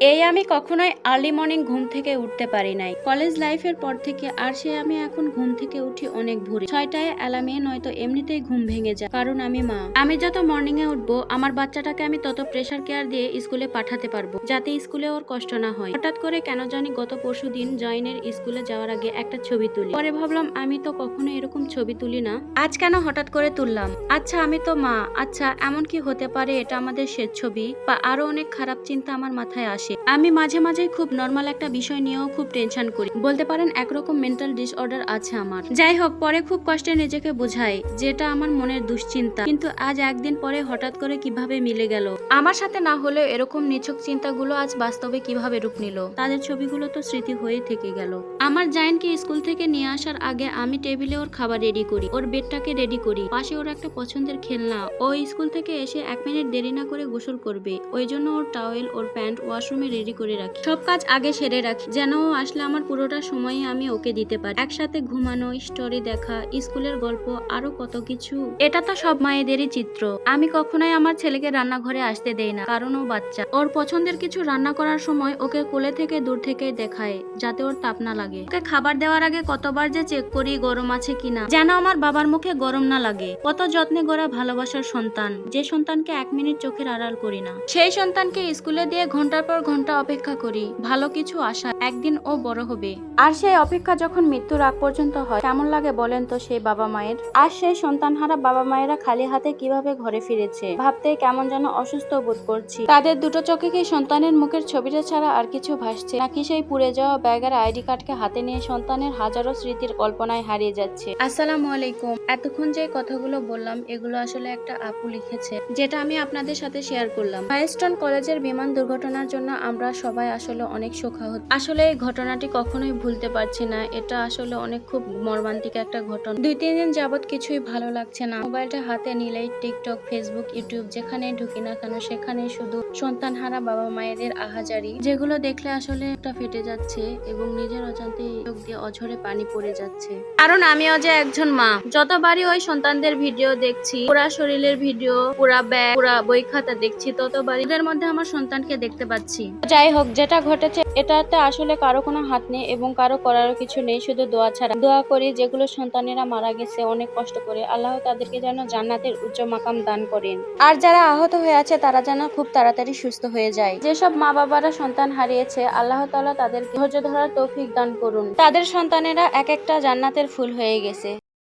এই আমি কখনোই আর্লি মর্নিং ঘুম থেকে উঠতে পারি নাই। কলেজ লাইফের পর থেকে আর সে আমি এখন ঘুম থেকে উঠি অনেক ভোরে 6টায় অ্যালার্মে, নয়তো এমনিতেই ঘুম ভেঙে যায়, কারণ আমি মা। আমি যত মর্নিং এ উঠবো আমার বাচ্চাটাকে আমি তত প্রেসার কেয়ার দিয়ে স্কুলে পাঠাতে পারবো, যাতে স্কুলে ওর কষ্ট না হয়। হঠাৎ করে কেন জানি গত পরশু দিন জয়নের স্কুলে যাওয়ার আগে একটা ছবি তুলি। পরে ভাবলাম আমি তো কখনো এরকম ছবি তুলি না, আজ কেন হঠাৎ করে তুললাম। আচ্ছা আমি তো মা, আচ্ছা এমন কি হতে পারে এটা আমাদের শেষ ছবি, বা আরো অনেক খারাপ চিন্তা আমার মাথায় আসে। আমি মাঝে মাঝে খুব নর্মাল একটা বিষয় নিয়েও খুব টেনশন করি, বলতে পারেন একরকম মেন্টাল ডিসঅর্ডার আছে আমার। যাই হোক, পরে খুব কষ্টে নিজেকে বোঝাই যেটা আমার মনের দুশ্চিন্তা, কিন্তু আজ একদিন পরে হঠাৎ করে কিভাবে মিলে গেল। আমার সাথে না হলেও এরকম নিছক চিন্তাগুলো আজ বাস্তবে কিভাবে রূপ নিল। তাদের ছবিগুলো তো স্মৃতি হয়ে থেকে গেল। আমার জায়েনকে স্কুল থেকে নিয়ে আসার আগে আমি টেবিলে ওর খাবার রেডি করি, ওর বেডটাকে রেডি করি, পাশে ওর একটা পছন্দের খেলনা। ও স্কুল থেকে এসে 1 মিনিট দেরি না করে গোসল করবে, ওই জন্য ওর টাওয়েল, ওর প্যান্ট ওয়াশরুমে রেডি করে রাখি। সব কাজ আগে সেরে রাখি, যেন ও আসলে আমার পুরোটা সময় আমি ওকে দিতে পারি। একসাথে ঘুমানো, স্টোরি দেখা, স্কুলের গল্প, আরো কত কিছু। এটা তো সব মায়েদেরই চিত্র। আমি কখনোই আমার ছেলেকে রান্নাঘরে আসতে দেই না, কারণ ও বাচ্চা। ওর পছন্দের কিছু রান্না করার সময় ওকে কোলে থেকে দূর থেকে দেখায়, যাতে ওর তাপ না লাগে। ওকে খাবার দেওয়ার আগে কতবার যে চেক করি গরম আছে কিনা, যেন আমার বাবার মুখে গরম না লাগে। কত যত্নে গড়া ভালোবাসার সন্তান, যে সন্তানকে 1 মিনিট চোখের আড়াল করি না। সেই সন্তানকে স্কুলে দিয়ে ঘন্টার পর ঘন্টা অপেক্ষা করি, ভালো কিছু আশা একদিন ও বড় হবে। আর সেই অপেক্ষা যখন মৃত্যুর আগ পর্যন্ত হয়, কেমন লাগে বলেন তো সেই বাবা মায়ের। আর সেই সন্তানহারা বাবা মায়েরা খালি হাতে কিভাবে ঘরে ফিরেছে ভাবতে কেমন যেন অসুস্থ বোধ করছি। তাদের দুটো চোখে কি সন্তানের মুখের ছবিটা ছাড়া আর কিছু ভাসছে, নাকি সেই পুড়ে যাওয়া ব্যাগের আইডি কার্ডকে হাতে নিয়ে সন্তানের হাজারো স্মৃতির কল্পনায় হারিয়ে যাচ্ছে। আসসালামু আলাইকুম। এতক্ষণ যে কথাগুলো বললাম এগুলো আসলে একটা আপু লিখেছে, যেটা আমি আপনাদের সাথে শেয়ার করলাম। ফায়ারস্টোন কলেজের বিমান দুর্ঘটনার জন্য আমরা সবাই আসলে অনেক শোকাহত। আসলে এই ঘটনাটি কখনোই ভুলতে পারছি না। এটা আসলে অনেক খুব মর্মান্তিক একটা ঘটনা। 2-3 দিন যাবত কিছুই ভালো লাগছে না। মোবাইলটা হাতে নিলেই টিকটক, ফেসবুক, ইউটিউব যেখানে ঢুকি না কেন সেখানে শুধু সন্তানহারা বাবা মায়েদের আহাজারি, যেগুলো দেখলে আসলে একটা ফেটে যাচ্ছে এবং নিজের অজান্তে চোখ দিয়ে অঝরে পানি পড়ে যাচ্ছে। কারণ আমিও যে একজন মা, যতবারই ওই সন্তানদের ভিডিও দেখছি, পুরা শরীরের ভিডিও, পুরা ব্যাগ, পুরা বই খাতা দেখছি, ততবারই এদের মধ্যে আমার সন্তানকে দেখতে পাচ্ছি। যাই হোক, যেটা ঘটেছে এটাতে আসলে কারো কোনো হাত নেই এবং কারো করারও কিছু নেই, শুধু দোয়া ছাড়া। দোয়া করি যেগুলো সন্তানেরা মারা গেছে অনেক কষ্ট করে, আল্লাহ তাদেরকে যেন জান্নাতের উচ্চ মাকাম দান করেন। আর যারা আহত হয়ে আছে তারা যেন খুব তাড়াতাড়ি সুস্থ হয়ে যায়। যেসব মা বাবারা সন্তান হারিয়েছে, আল্লাহ তাআলা তাদেরকে ধৈর্য ধরার তৌফিক দান করুন। তাদের সন্তানেরা এক একটা জান্নাতের ফুল হয়ে গেছে।